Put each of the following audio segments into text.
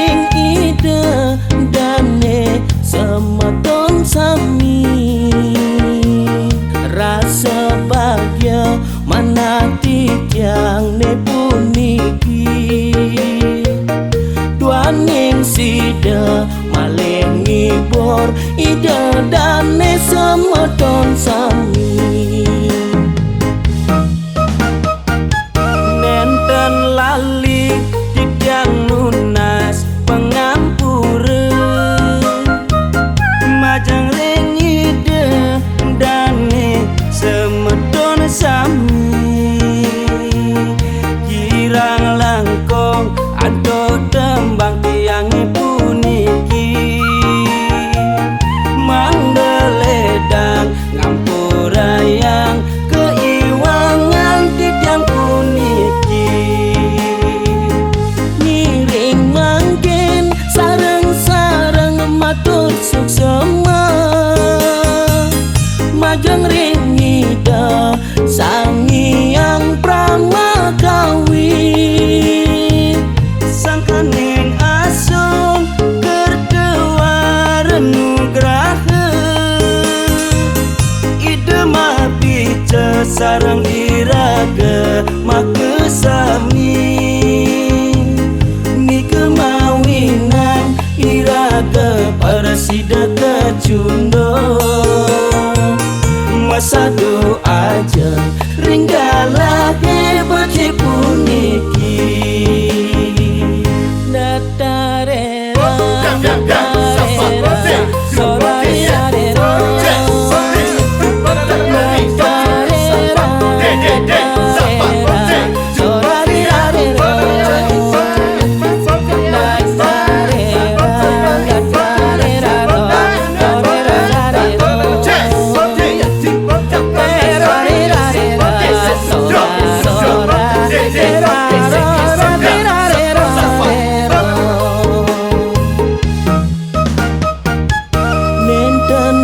ring ide dane semeton sami rasa bahagia manati tiang ne puniki duaning sida maling ngibur ide dane semeton sami nenten lali tiang lunas pengampura majang ring ide dane semeton sami kirang langkong ado tembang tiang puniki mangdeledang ngampurayang keiwangan tiang puniki ngiring mangkin sareng-sareng matur suksema majeng ring ida sang hyang pramakawi sangkaning asung kerdewa renugraha ide mapice sareng iraga makesami ni kemawinan iraga persida kecundo masa doa aja ringgalah hebat puniki datarera datarera sorarira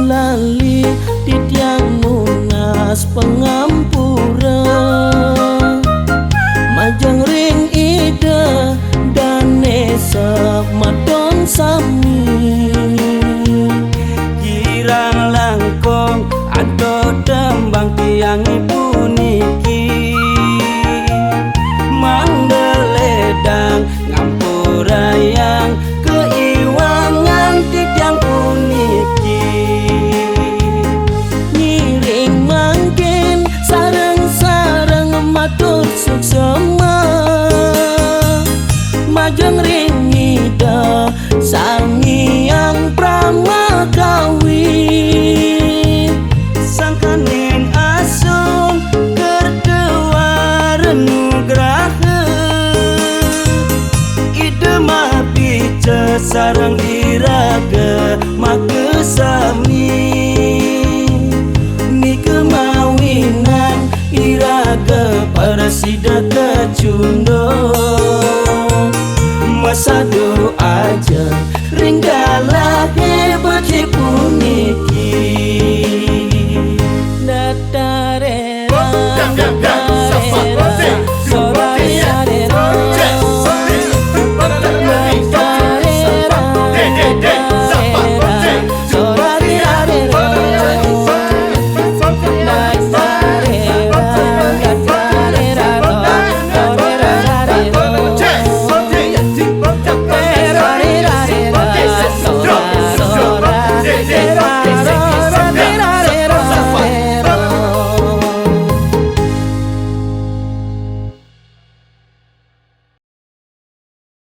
lali di tiang munas pengampura majang ring ide dane semeton sami kirang langkong ado tembang tiang puniki mangdeledang ngampurayang keiwangan tiang puniki ngiring mangkin sareng-sareng matur suksema majeng ring ida sang hyang pramakawi sangkaning asung kerdewa renugraha ide mapice sareng iraga makesami ni kemawinan iraga persida kecundo masa doa aja